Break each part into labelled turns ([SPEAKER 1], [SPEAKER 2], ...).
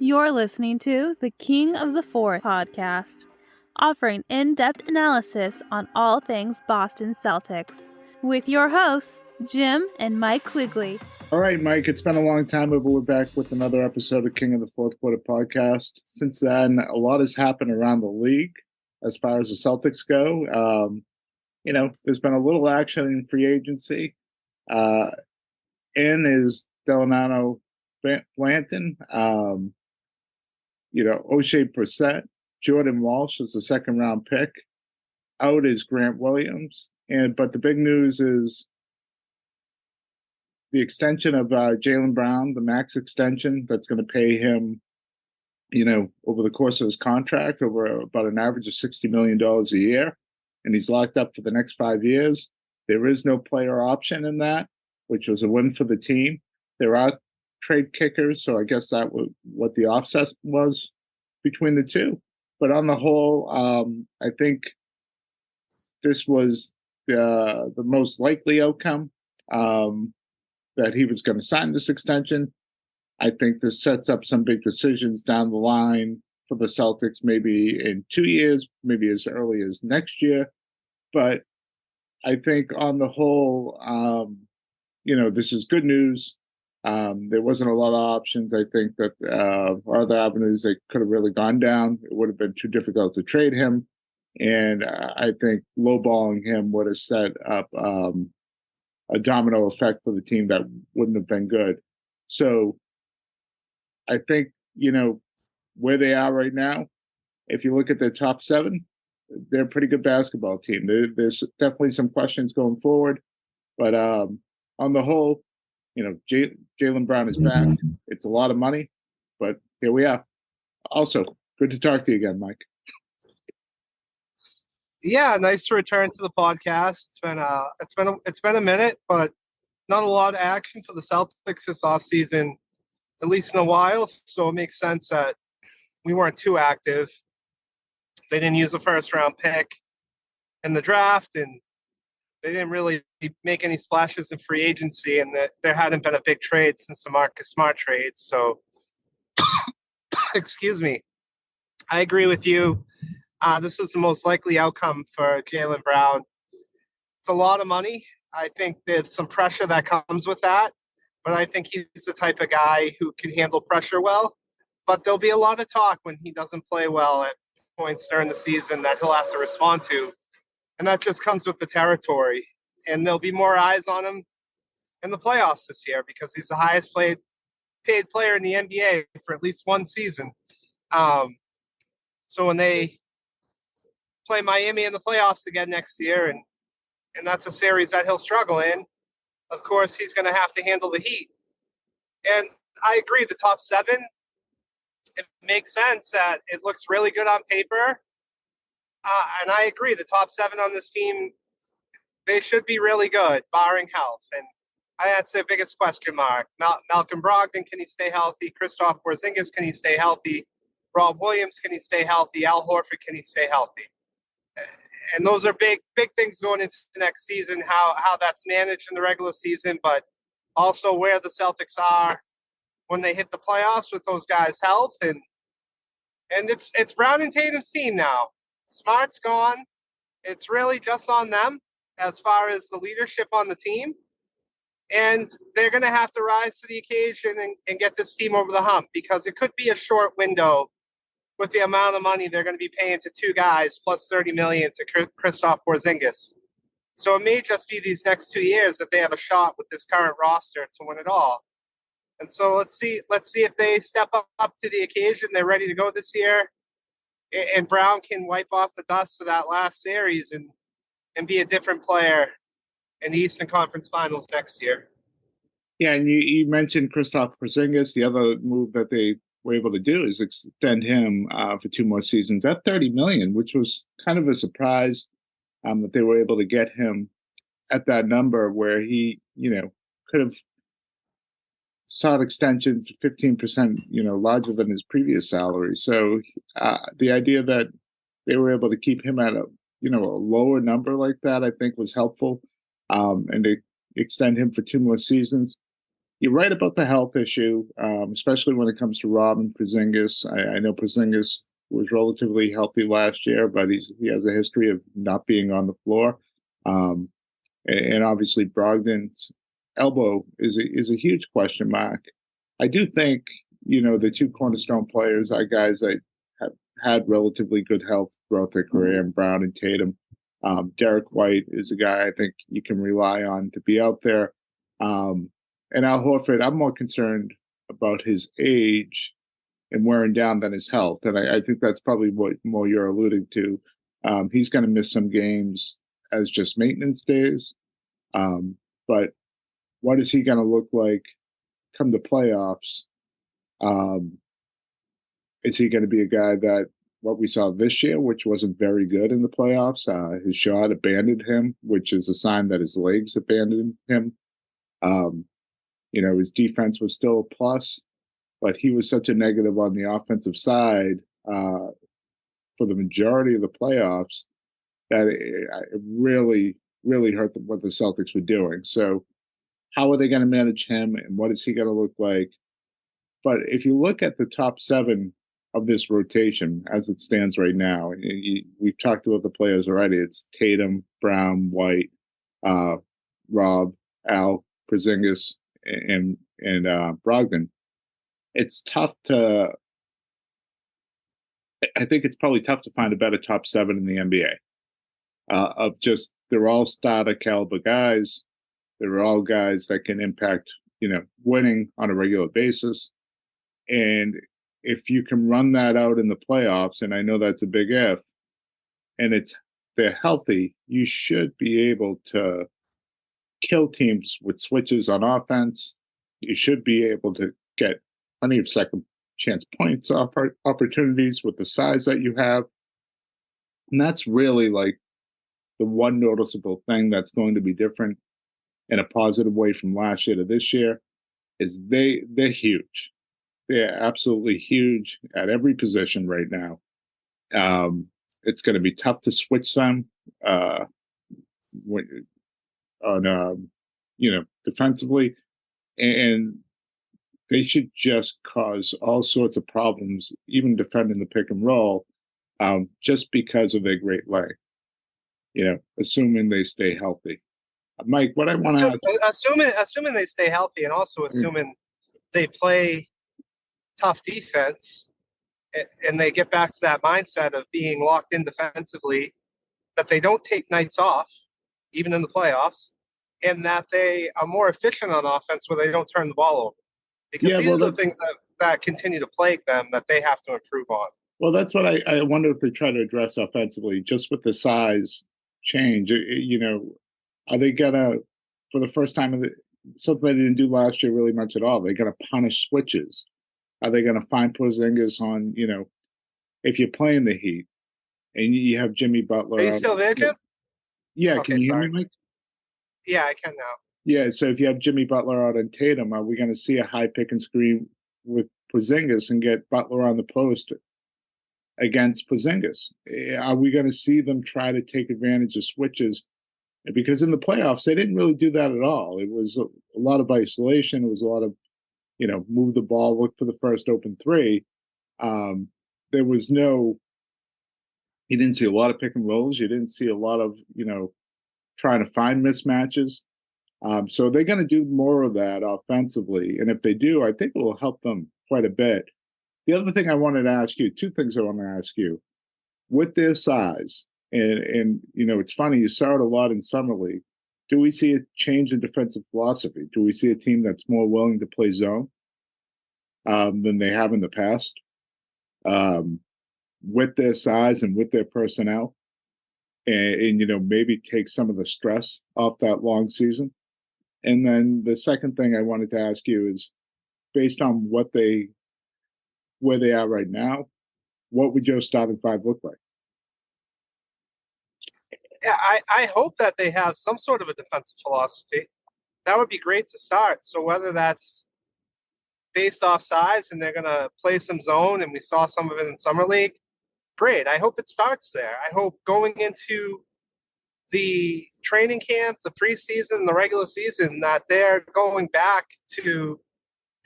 [SPEAKER 1] You're listening to the King of the Fourth podcast, offering in-depth analysis on all things Boston Celtics, with your hosts, Jim and Mike Quigley.
[SPEAKER 2] All right, Mike, it's been a long time, but we're back with another episode of King of the Fourth Quarter podcast. Since then, a lot has happened around the league as far as the Celtics go. There's been a little action in free agency. In is Delano Blanton, O'Shea Brissett, Jordan Walsh was the second-round pick. Out is Grant Williams. But the big news is the extension of Jaylen Brown, the max extension that's going to pay him, over the course of his contract, over about an average of $60 million a year. And he's locked up for the next 5 years. There is no player option in that, which was a win for the team. There are trade kickers, so I guess that was what the offset was between the two. But on the whole, I think this was the most likely outcome, that he was going to sign this extension. I think this sets up some big decisions down the line for the Celtics, maybe in 2 years, maybe as early as next year. But I think on the whole, this is good news. There wasn't a lot of options. I think that other avenues they could have really gone down. It would have been too difficult to trade him. And I think lowballing him would have set up a domino effect for the team that wouldn't have been good. So I think, where they are right now, if you look at their top seven, they're a pretty good basketball team. There's definitely some questions going forward. But on the whole, Jaylen Brown is back. It's a lot of money, but here we are. Also, good to talk to you again, Mike.
[SPEAKER 3] Yeah, nice to return to the podcast. It's been a minute, but not a lot of action for the Celtics this offseason, at least in a while. So it makes sense that we weren't too active. They didn't use a first-round pick in the draft, and they didn't really make any splashes in free agency, and there hadn't been a big trade since the Marcus Smart trade. So, excuse me. I agree with you. This was the most likely outcome for Jaylen Brown. It's a lot of money. I think there's some pressure that comes with that, but I think he's the type of guy who can handle pressure well. But there'll be a lot of talk when he doesn't play well at points during the season that he'll have to respond to. And that just comes with the territory. And there'll be more eyes on him in the playoffs this year because he's the highest paid player in the NBA for at least one season. So when they play Miami in the playoffs again next year, and that's a series that he'll struggle in, of course, he's going to have to handle the heat. And I agree, the top seven, it makes sense that it looks really good on paper. And I agree, the top seven on this team, they should be really good, barring health. And that's the biggest question mark. Malcolm Brogdon, can he stay healthy? Kristaps Porzingis, can he stay healthy? Rob Williams, can he stay healthy? Al Horford, can he stay healthy? And those are big things going into the next season, how that's managed in the regular season, but also where the Celtics are when they hit the playoffs with those guys' health. And it's Brown and Tatum's team now. Smart's gone. It's really just on them as far as the leadership on the team. And they're going to have to rise to the occasion and get this team over the hump because it could be a short window with the amount of money they're going to be paying to two guys plus $30 million to Kristaps Porzingis. So it may just be these next 2 years that they have a shot with this current roster to win it all. And so let's see if they step up to the occasion. They're ready to go this year. And Brown can wipe off the dust of that last series and be a different player in the Eastern Conference Finals next year.
[SPEAKER 2] Yeah, and you mentioned Kristaps Porzingis. The other move that they were able to do is extend him for 2 more seasons at $30 million, which was kind of a surprise that they were able to get him at that number where he, could have sought extensions 15%, larger than his previous salary. So the idea that they were able to keep him at a lower number like that, I think was helpful. And they extend him for 2 more seasons. you're right about the health issue, especially when it comes to Rob and Porzingis. I know Porzingis was relatively healthy last year, but he has a history of not being on the floor. Um, and obviously Brogdon's elbow is a huge question mark. I do think, the two cornerstone players are guys that have had relatively good health throughout their career, and Brown and Tatum. Derek White is a guy I think you can rely on to be out there. And Al Horford, I'm more concerned about his age and wearing down than his health. And I think that's probably what more you're alluding to. He's going to miss some games as just maintenance days. But what is he going to look like come the playoffs? Is he going to be a guy that what we saw this year, which wasn't very good in the playoffs, his shot abandoned him, which is a sign that his legs abandoned him. His defense was still a plus, but he was such a negative on the offensive side for the majority of the playoffs that it really, really hurt what the Celtics were doing. So how are they going to manage him, and what is he going to look like? But if you look at the top 7 of this rotation as it stands right now, we've talked about the players already. It's Tatum, Brown, White, Rob, Al, Porzingis, and Brogdon. It's tough to. I think it's probably tough to find a better top 7 in the NBA. Of just they're all starter caliber guys. They're all guys that can impact, winning on a regular basis. And if you can run that out in the playoffs, and I know that's a big if, and they're healthy, you should be able to kill teams with switches on offense. You should be able to get plenty of second chance points opportunities with the size that you have. And that's really like the one noticeable thing that's going to be different in a positive way from last year to this year is they're huge. They're absolutely huge at every position right now. It's going to be tough to switch them defensively, and they should just cause all sorts of problems, even defending the pick and roll, just because of their great length. Assuming they stay healthy. Mike, what I want to
[SPEAKER 3] assuming they stay healthy, and also assuming they play tough defense, and they get back to that mindset of being locked in defensively, that they don't take nights off, even in the playoffs, and that they are more efficient on offense where they don't turn the ball over. Because these are the things that continue to plague them that they have to improve on.
[SPEAKER 2] Well, that's what I wonder if they try to address offensively, just with the size change. Are they going to, for the first time, something they didn't do last year really much at all, they're going to punish switches? Are they going to find Porzingis on, if you're playing the Heat and you have Jimmy Butler?
[SPEAKER 3] Are you still there, Jim?
[SPEAKER 2] Yeah, okay, can you hear me, Mike?
[SPEAKER 3] Yeah, I can now.
[SPEAKER 2] Yeah, so if you have Jimmy Butler out on Tatum, are we going to see a high pick and screen with Porzingis and get Butler on the post against Porzingis? Are we going to see them try to take advantage of switches? Because in the playoffs, they didn't really do that at all. It was a lot of isolation. It was a lot of, move the ball, look for the first open three. There was you didn't see a lot of pick and rolls. You didn't see a lot of, trying to find mismatches. So they're going to do more of that offensively. And if they do, I think it will help them quite a bit. The other thing I wanted to ask you, 2 things I want to ask you. With their size, and it's funny, you saw it a lot in Summer League. Do we see a change in defensive philosophy? Do we see a team that's more willing to play zone than they have in the past with their size and with their personnel? And maybe take some of the stress off that long season. And then the second thing I wanted to ask you is, based on where they are right now, what would your starting 5 look like?
[SPEAKER 3] Yeah, I hope that they have some sort of a defensive philosophy. That would be great to start. So whether that's based off size and they're going to play some zone, and we saw some of it in Summer League, great. I hope it starts there. I hope going into the training camp, the preseason, the regular season, that they're going back to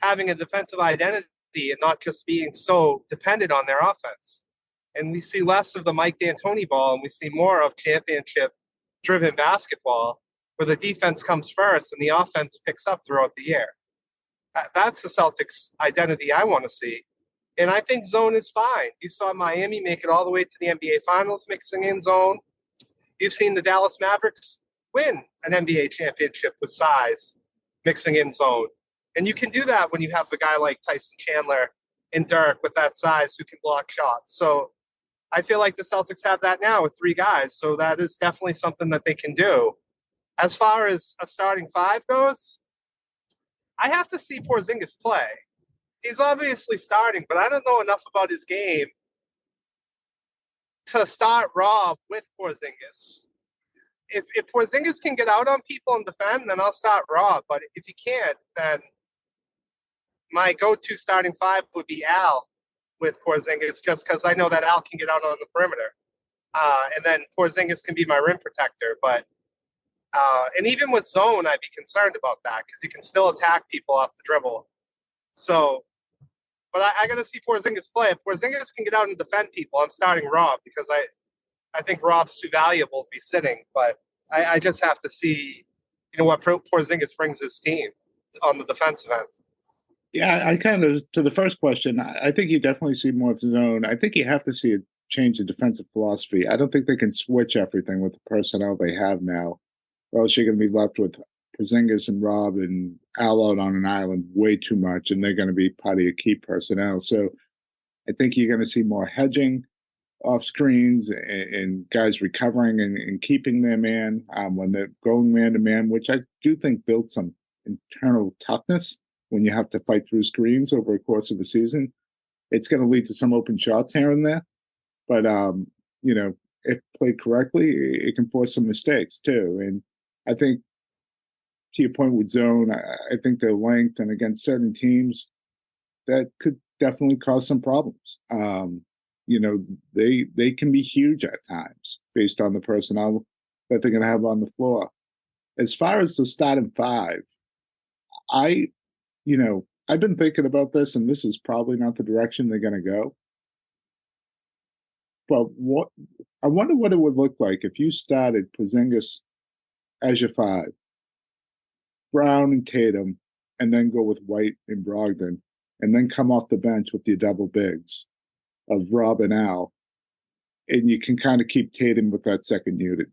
[SPEAKER 3] having a defensive identity and not just being so dependent on their offense. And we see less of the Mike D'Antoni ball, and we see more of championship-driven basketball where the defense comes first and the offense picks up throughout the year. That's the Celtics identity I want to see. And I think zone is fine. You saw Miami make it all the way to the NBA Finals mixing in zone. You've seen the Dallas Mavericks win an NBA championship with size mixing in zone. And you can do that when you have a guy like Tyson Chandler and Dirk with that size who can block shots. So I feel like the Celtics have that now with 3 guys. So that is definitely something that they can do. As far as a starting 5 goes, I have to see Porzingis play. He's obviously starting, but I don't know enough about his game to start Rob with Porzingis. If Porzingis can get out on people and defend, then I'll start Rob. But if he can't, then my go-to starting 5 would be Al with Porzingis, just because I know that Al can get out on the perimeter. And then Porzingis can be my rim protector. But and even with zone, I'd be concerned about that because he can still attack people off the dribble. So, but I got to see Porzingis play. If Porzingis can get out and defend people, I'm starting Rob because I think Rob's too valuable to be sitting. But I just have to see, what Porzingis brings his team on the defensive end.
[SPEAKER 2] Yeah, I kind of, to the first question, I think you definitely see more of his own. I think you have to see a change in defensive philosophy. I don't think they can switch everything with the personnel they have now, or else you're going to be left with Porzingis and Rob and Al out on an island way too much, and they're going to be part of your key personnel. So I think you're going to see more hedging off screens and guys recovering and keeping their man when they're going man to man, which I do think builds some internal toughness when you have to fight through screens over the course of the season. It's going to lead to some open shots here and there, but if played correctly, it can force some mistakes too. And I think, to your point with zone, I think their length and against certain teams, that could definitely cause some problems. They can be huge at times based on the personnel that they're going to have on the floor. As far as the starting 5, I've been thinking about this, and this is probably not the direction they're going to go. But I wonder what it would look like if you started Porzingis as your 5, Brown and Tatum, and then go with White and Brogdon, and then come off the bench with your double bigs of Rob and Al, and you can kind of keep Tatum with that second unit.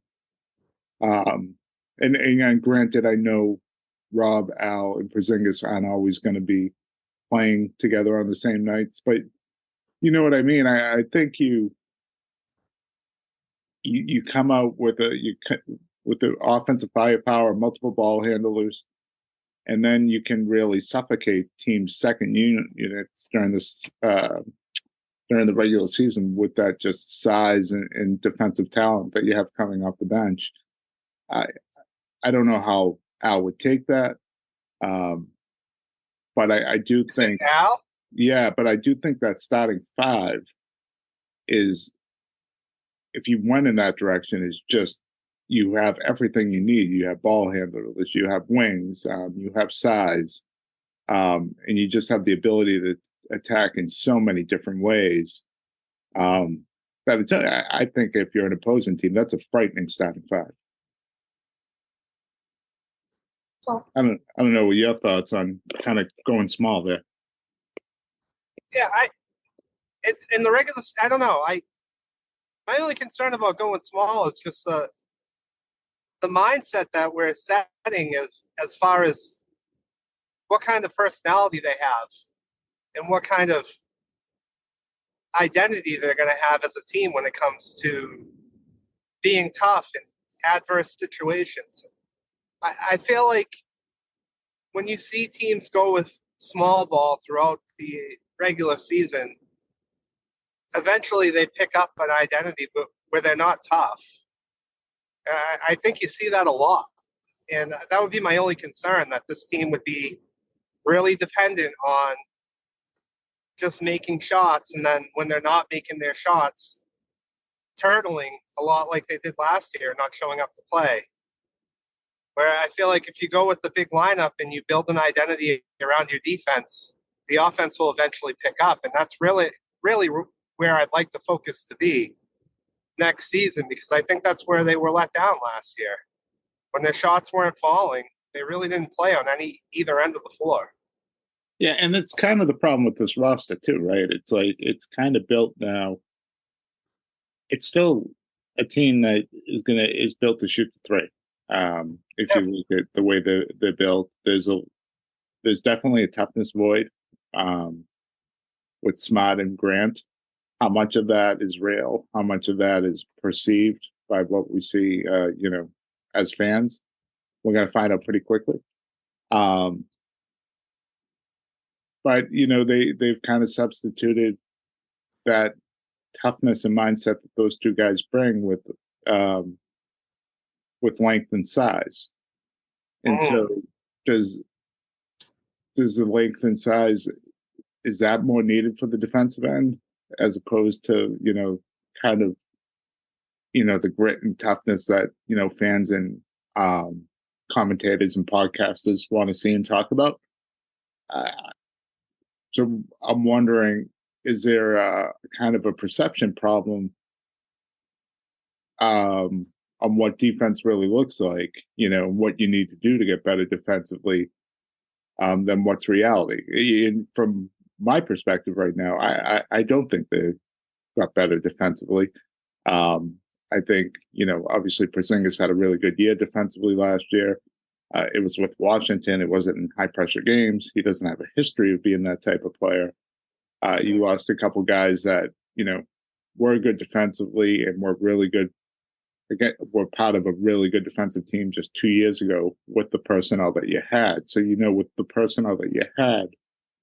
[SPEAKER 2] And granted, I know Rob, Al, and Porzingis aren't always going to be playing together on the same nights, but you know what I mean. I think you come out with the offensive firepower, multiple ball handlers, and then you can really suffocate teams' second units during this during the regular season with that just size and defensive talent that you have coming off the bench. I don't know how Al would take that, but I do think
[SPEAKER 3] Al.
[SPEAKER 2] Yeah, but I do think that starting 5 is, if you went in that direction, is just you have everything you need. You have ball handlers, you have wings, you have size, and you just have the ability to attack in so many different ways. That I think if you're an opposing team, that's a frightening starting 5. I don't know what your thoughts on kind of going small there.
[SPEAKER 3] Yeah, it's in the regular. I don't know. My only concern about going small is just the mindset that we're setting as far as what kind of personality they have and what kind of identity they're going to have as a team when it comes to being tough in adverse situations. I feel like when you see teams go with small ball throughout the regular season, eventually they pick up an identity where they're not tough. I think you see that a lot. And that would be my only concern, that this team would be really dependent on just making shots. And then when they're not making their shots, turtling a lot like they did last year, not showing up to play. Where I feel like if you go with the big lineup and you build an identity around your defense, the offense will eventually pick up. And that's really where I'd like the focus to be next season, because I think that's where they were let down last year. When their shots weren't falling, they really didn't play on either end of the floor.
[SPEAKER 2] Yeah, and it's kind of the problem with this roster too, right? It's like it's kind of built now. It's still a team that is built to shoot the three. If you look at the way they're built, there's definitely a toughness void with Smart and Grant. How much of that is real? How much of that is perceived by what we see, as fans? We're going to find out pretty quickly. But they've kind of substituted that toughness and mindset that those two guys bring with length and size. And so does the length and size, is that more needed for the defensive end as opposed to, kind of, the grit and toughness that, fans and commentators and podcasters want to see and talk about? So I'm wondering, is there a kind of a perception problem on what defense really looks like, what you need to do to get better defensively than what's reality? And from my perspective right now, I don't think they've got better defensively. I think, obviously Porzingis had a really good year defensively last year. It was with Washington. It wasn't in high-pressure games. He doesn't have a history of being that type of player. You lost a couple guys that, were good defensively and were really good. Again, were part of a really good defensive team just 2 years ago with the personnel that you had. So, with the personnel that you had,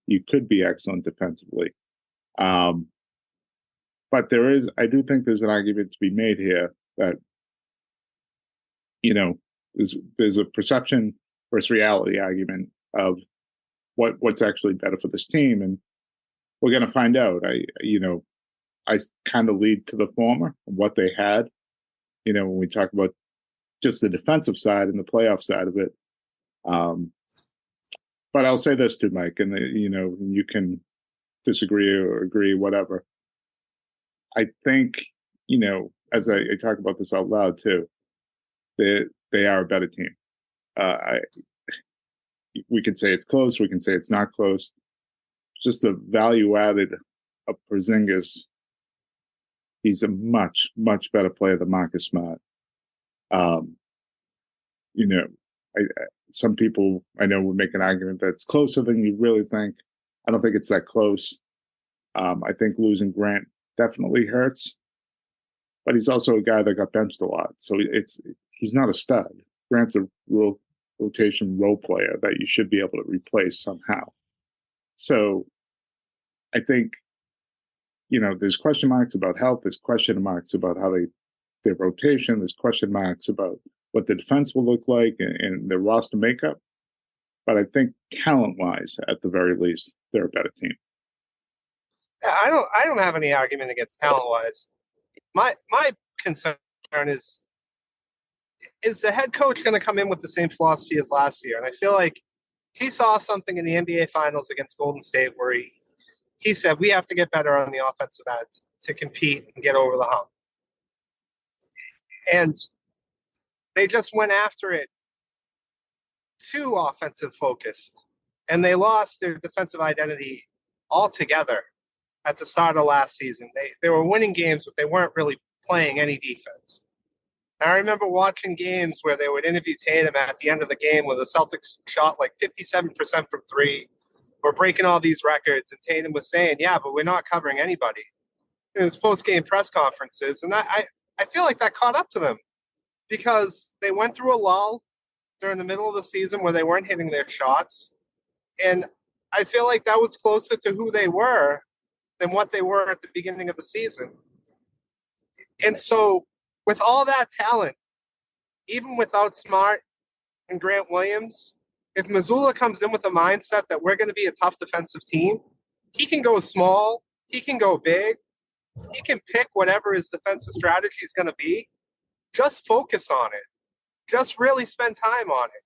[SPEAKER 2] you could be excellent defensively. But I do think there's an argument to be made here that, there's a perception versus reality argument of what's actually better for this team. And we're going to find out. I kind of lead to the former, what they had, when we talk about just the defensive side and the playoff side of it. But I'll say this too, Mike, and you can disagree or agree, whatever. I think, as I talk about this out loud too, they are a better team. We can say it's close. We can say it's not close. Just the value added of Porzingis. He's a much, much better player than Marcus Smart. Some people I know would make an argument that it's closer than you really think. I don't think it's that close. I think losing Grant definitely hurts, but he's also a guy that got benched a lot. So he's not a stud. Grant's a rotation role player that you should be able to replace somehow. So I think, there's question marks about health. There's question marks about how their rotation. There's question marks about what the defense will look like and their roster makeup. But I think talent-wise, at the very least, they're a better team.
[SPEAKER 3] Yeah, I don't have any argument against talent-wise. My concern is the head coach going to come in with the same philosophy as last year? And I feel like he saw something in the NBA Finals against Golden State where he said, we have to get better on the offensive end to compete and get over the hump. And they just went after it too offensive focused. And they lost their defensive identity altogether at the start of last season. They were winning games, but they weren't really playing any defense. And I remember watching games where they would interview Tatum at the end of the game where the Celtics shot like 57% from three. We're breaking all these records. And Tatum was saying, yeah, but we're not covering anybody in his post-game press conferences. And I feel like that caught up to them because they went through a lull during the middle of the season where they weren't hitting their shots. And I feel like that was closer to who they were than what they were at the beginning of the season. And so with all that talent, even without Smart and Grant Williams, if Mazzulla comes in with the mindset that we're going to be a tough defensive team, he can go small, he can go big, He can pick whatever his defensive strategy is going to be. Just focus on it. Just really spend time on it.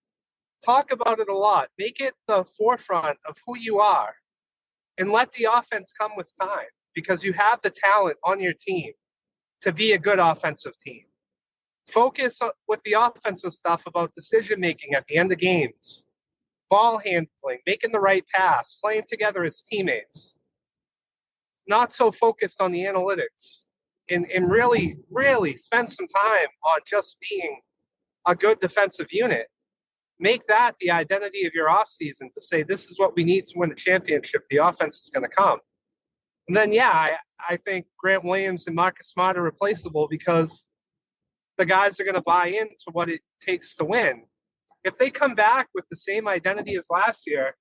[SPEAKER 3] Talk about it a lot. Make it the forefront of who you are, and let the offense come with time, because you have the talent on your team to be a good offensive team. Focus with the offensive stuff about decision making at the end of games, ball handling, making the right pass, playing together as teammates. Not so focused on the analytics, and really, really spend some time on just being a good defensive unit. Make that the identity of your offseason, to say, this is what we need to win the championship. The offense is going to come. And then, I think Grant Williams and Marcus Smart are replaceable, because the guys are going to buy into what it takes to win. If they come back with the same identity as last year,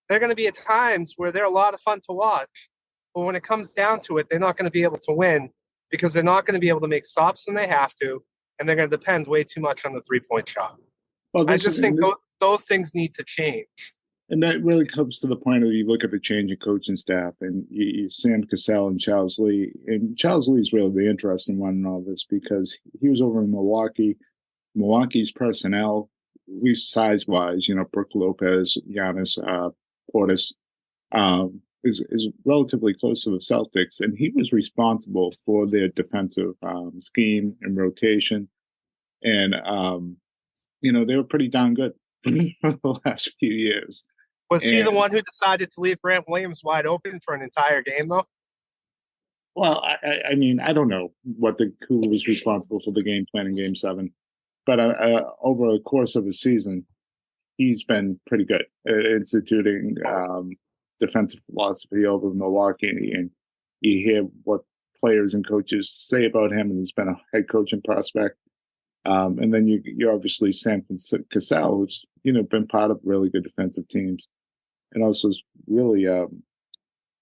[SPEAKER 3] they're going to be at times where they're a lot of fun to watch. But when it comes down to it, they're not going to be able to win, because they're not going to be able to make stops when they have to, and they're going to depend way too much on the three-point shot.
[SPEAKER 2] Well,
[SPEAKER 3] I just think those things need to change.
[SPEAKER 2] And that really comes to the point of, you look at the change in coaching staff, and Sam Cassell and Charles Lee. And Charles Lee is really the interesting one in all this, because he was over in Milwaukee. Milwaukee's personnel, at least size-wise, Brook Lopez, Giannis, Portis, is relatively close to the Celtics, and he was responsible for their defensive scheme and rotation. And, they were pretty darn good for the last few years.
[SPEAKER 3] Was he the one who decided to leave Grant Williams wide open for an entire game, though?
[SPEAKER 2] Well, I mean, I don't know who was responsible for the game plan in Game 7, but over the course of the season, he's been pretty good at instituting defensive philosophy over Milwaukee, and you hear what players and coaches say about him, and he's been a head coaching prospect. And then you obviously Sam Cassell, who's been part of really good defensive teams, and also has really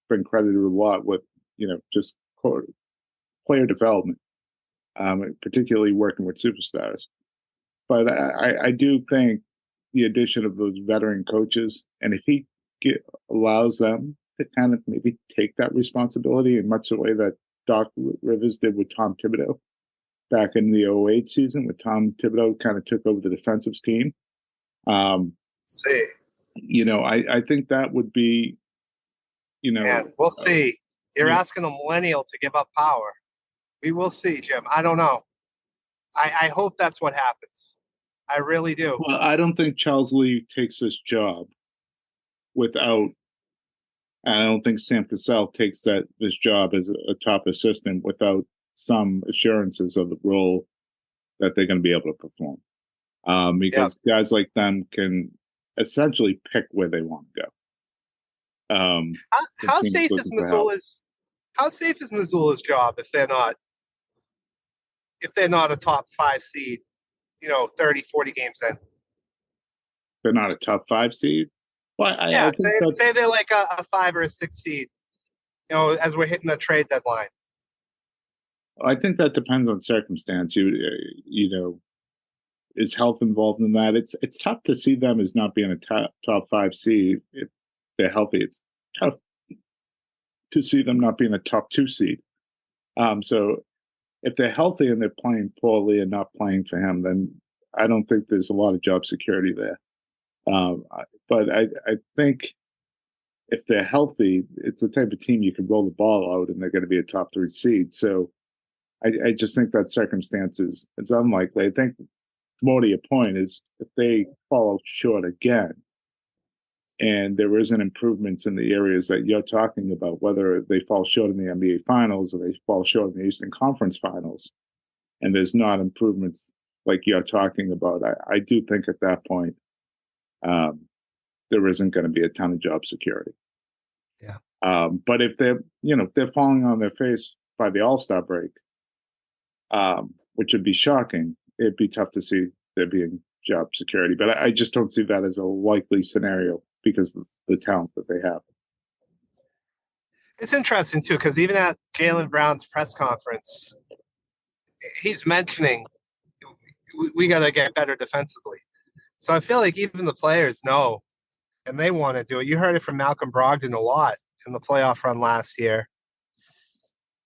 [SPEAKER 2] been credited a lot with just player development, particularly working with superstars. But I do think the addition of those veteran coaches, and if he allows them to kind of maybe take that responsibility in much the way that Doc Rivers did with Tom Thibodeau back in the 2008 season, when Tom Thibodeau kind of took over the defensive scheme. I think that would be,
[SPEAKER 3] Man, we'll see. You're asking a millennial to give up power. We will see, Jim. I don't know. I hope that's what happens. I really do.
[SPEAKER 2] Well, I don't think Charles Lee takes this job without, and I don't think Sam Cassell takes this job as a top assistant without some assurances of the role that they're going to be able to perform. Because guys like them can essentially pick where they want to go.
[SPEAKER 3] How safe is Missoula's job if they're not a top 5 seed, 30, 40 games in?
[SPEAKER 2] They're not a top 5 seed? Well,
[SPEAKER 3] say they're like a 5 or a 6 seed, as we're hitting the trade deadline.
[SPEAKER 2] I think that depends on circumstance. Is health involved in that? It's tough to see them as not being a top 5 seed if they're healthy. It's tough to see them not being a top 2 seed. So if they're healthy and they're playing poorly and not playing for him, then I don't think there's a lot of job security there. But I think if they're healthy, it's the type of team you can roll the ball out and they're going to be a top 3 seed. So I just think that circumstances, it's unlikely. I think more to your point is if they fall short again and there isn't improvements in the areas that you're talking about, whether they fall short in the NBA Finals or they fall short in the Eastern Conference Finals, and there's not improvements like you're talking about, I do think at that point there isn't going to be a ton of job security.
[SPEAKER 3] Yeah.
[SPEAKER 2] But if they're falling on their face by the All-Star break, which would be shocking, it'd be tough to see there being job security. But I just don't see that as a likely scenario because of the talent that they have.
[SPEAKER 3] It's interesting, too, because even at Jaylen Brown's press conference, he's mentioning we got to get better defensively. So I feel like even the players know, and they want to do it. You heard it from Malcolm Brogdon a lot in the playoff run last year.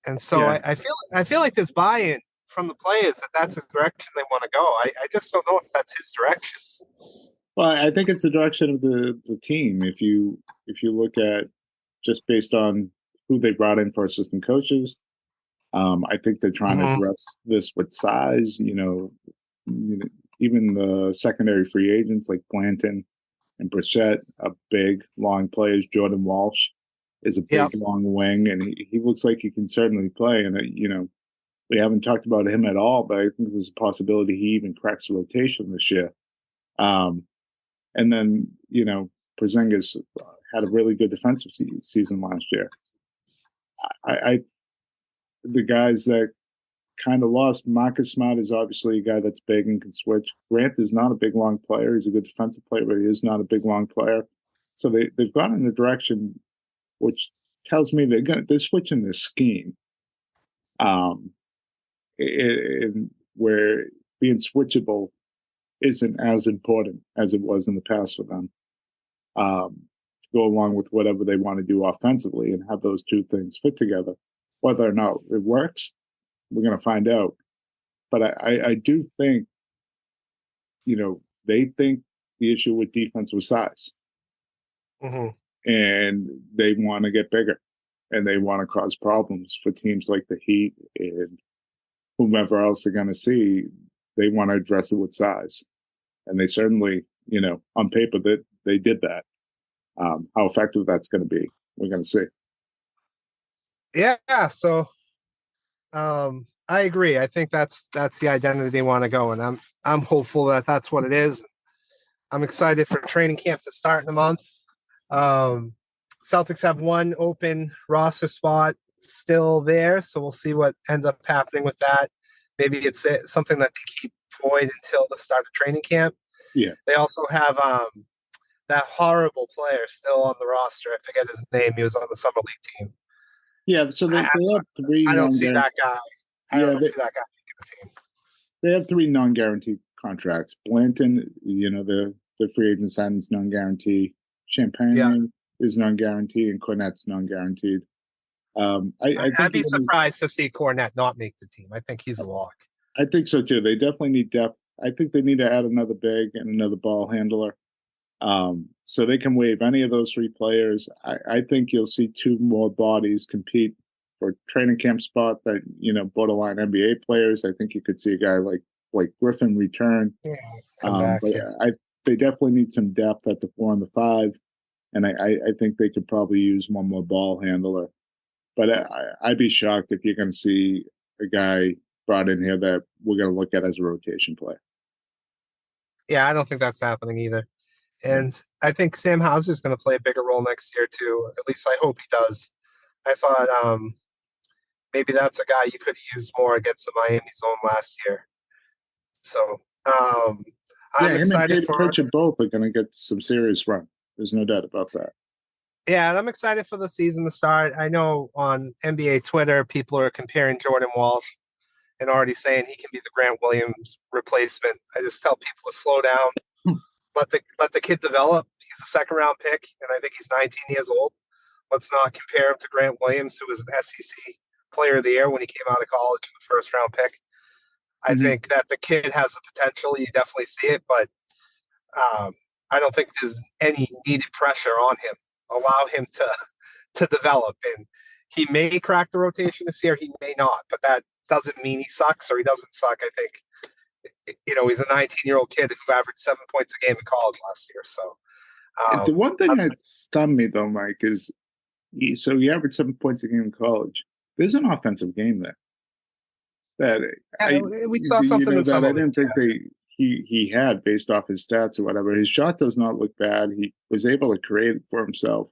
[SPEAKER 3] And so
[SPEAKER 2] Yeah.
[SPEAKER 3] I feel like there's buy-in from the players that that's the direction they want to go. I just don't know if that's his direction.
[SPEAKER 2] Well, I think it's the direction of the team. If you look at just based on who they brought in for assistant coaches, I think they're trying to address this with size. Even the secondary free agents like Blanton and Brissett are big, long players. Jordan Walsh is a big,
[SPEAKER 3] Yep.
[SPEAKER 2] long wing, and he looks like he can certainly play. And we haven't talked about him at all, but I think there's a possibility he even cracks the rotation this year. And then, Porzingis had a really good defensive season last year. The guys that kind of lost, Marcus Smart is obviously a guy that's big and can switch. Grant is not a big, long player. He's a good defensive player, but he is not a big, long player. So they've gone in a direction which tells me they're switching their scheme. Where being switchable isn't as important as it was in the past for them. Go along with whatever they want to do offensively and have those two things fit together. Whether or not it works, we're going to find out. But I do think, they think the issue with defense was size.
[SPEAKER 3] Mm-hmm.
[SPEAKER 2] And they want to get bigger. And they want to cause problems for teams like the Heat and whomever else they're going to see. They want to address it with size. And they certainly, on paper, that they did that. How effective that's going to be, we're going to see.
[SPEAKER 3] Yeah. So, I agree. I think that's the identity they want to go, and I'm hopeful that that's what it is. I'm excited for training camp to start in a month. Celtics have one open roster spot still there, so we'll see what ends up happening with that. Maybe it's something that they keep void until the start of training camp.
[SPEAKER 2] Yeah.
[SPEAKER 3] They also have that horrible player still on the roster. I forget his name. He was on the summer league team.
[SPEAKER 2] Yeah, so they have three.
[SPEAKER 3] I don't see that guy. I don't see that guy making the team.
[SPEAKER 2] They have 3 non-guaranteed contracts. Blanton, the free agent signs non-guarantee. Champagne is non-guaranteed, and Cornette's non-guaranteed.
[SPEAKER 3] I'd be surprised to see Cornette not make the team. I think he's a lock.
[SPEAKER 2] I think so too. They definitely need depth. I think they need to add another big and another ball handler. So they can waive any of those 3 players. I think you'll see 2 more bodies compete for training camp spot that, borderline NBA players. I think you could see a guy like Griffin return.
[SPEAKER 3] Yeah, come back.
[SPEAKER 2] But they definitely need some depth at the 4 and the 5. And I think they could probably use one more ball handler. But I'd be shocked if you're going to see a guy brought in here that we're going to look at as a rotation player.
[SPEAKER 3] Yeah, I don't think that's happening either. And I think Sam Hauser's going to play a bigger role next year too. At least I hope he does. I thought maybe that's a guy you could use more against the Miami zone last year. So I'm excited for
[SPEAKER 2] Pritchard both are going to get some serious run. There's no doubt about that.
[SPEAKER 3] Yeah, and I'm excited for the season to start. I know on NBA Twitter, people are comparing Jordan Walsh and already saying he can be the Grant Williams replacement. I just tell people to slow down. Let the kid develop. He's a 2nd round pick, and I think he's 19 years old. Let's not compare him to Grant Williams, who was an SEC Player of the Year when he came out of college in the 1st round pick. I think that the kid has the potential. You definitely see it, but I don't think there's any needed pressure on him. Allow him to develop, and he may crack the rotation this year. He may not, but that doesn't mean he sucks or he doesn't suck. I think he's a 19-year-old kid who averaged 7 points a game in college last year. So
[SPEAKER 2] the one thing that stunned me though, Mike, is he averaged 7 points a game in college. There's an offensive game there.
[SPEAKER 3] We saw something in
[SPEAKER 2] that I
[SPEAKER 3] summer
[SPEAKER 2] didn't think he had based off his stats or whatever. His shot does not look bad. He was able to create it for himself.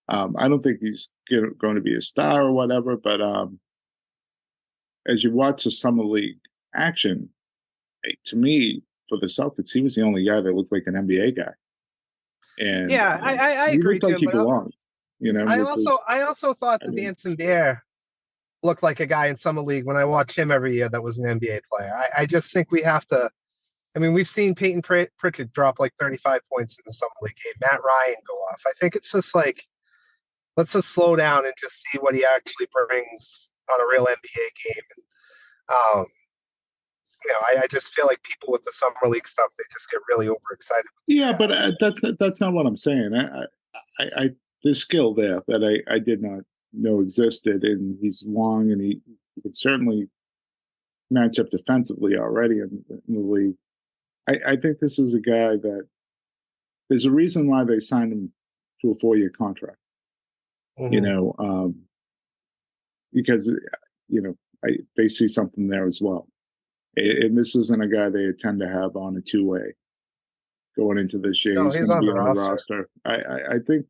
[SPEAKER 2] I don't think he's going to be a star or whatever, but as you watch the summer league action, to me, for the Celtics, he was the only guy that looked like an NBA guy. And
[SPEAKER 3] yeah, I agree.
[SPEAKER 2] Looked like he belonged.
[SPEAKER 3] I also thought that Dancing Bear looked like a guy in summer league when I watched him every year that was an NBA player. I just think we have to. I mean, we've seen Peyton Pritchard drop like 35 points in the summer league game. Matt Ryan go off. I think it's just like, let's just slow down and just see what he actually brings on a real NBA game. And, I just feel like people with the summer league stuff, they just get really overexcited.
[SPEAKER 2] Yeah, but that's not what I'm saying. I there's skill there that I did not know existed, and he's long, and he could certainly match up defensively already in the league. I think this is a guy that there's a reason why they signed him to a 4-year contract. Because they see something there as well. And this isn't a guy they tend to have on a 2-way going into this year.
[SPEAKER 3] No,
[SPEAKER 2] he's going to be on the roster. I think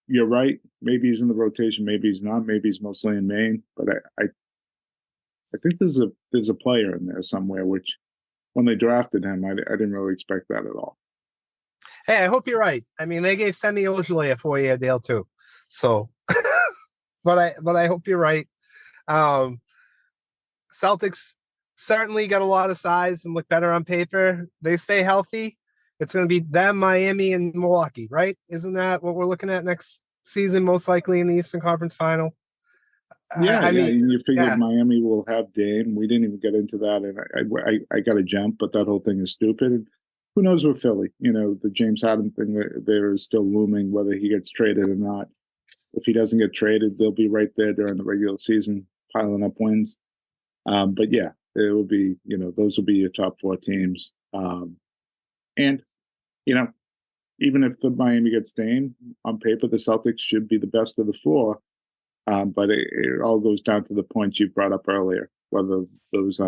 [SPEAKER 2] you're right. Maybe he's in the rotation. Maybe he's not. Maybe he's mostly in Maine. But I think there's a player in there somewhere, which when they drafted him, I didn't really expect that at all.
[SPEAKER 3] Hey, I hope you're right. I mean, they gave Semi Ojeleye a 4-year deal too. So, but I hope you're right. Celtics certainly got a lot of size and look better on paper. They stay healthy. It's going to be them, Miami, and Milwaukee, right? Isn't that what we're looking at next season, most likely in the Eastern Conference Final?
[SPEAKER 2] Yeah, I mean, and you figured Miami will have Dame. We didn't even get into that, and I got to jump, but that whole thing is stupid. And who knows with Philly? The James Harden thing there is still looming, whether he gets traded or not. If he doesn't get traded, they'll be right there during the regular season, piling up wins. But yeah, it will be, those will be your top 4 teams. And, even if the Miami gets Dame, on paper, the Celtics should be the best of the 4. But it all goes down to the points you brought up earlier, whether those,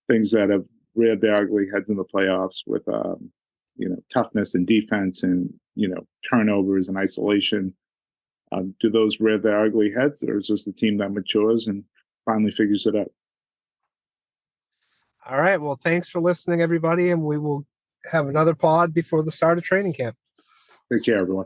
[SPEAKER 2] things that have reared their ugly heads in the playoffs with, toughness and defense and, turnovers and isolation. Do those rear their ugly heads, or is this the team that matures and finally figures it out?
[SPEAKER 3] All right. Well, thanks for listening, everybody, and we will have another pod before the start of training camp.
[SPEAKER 2] Take care, everyone.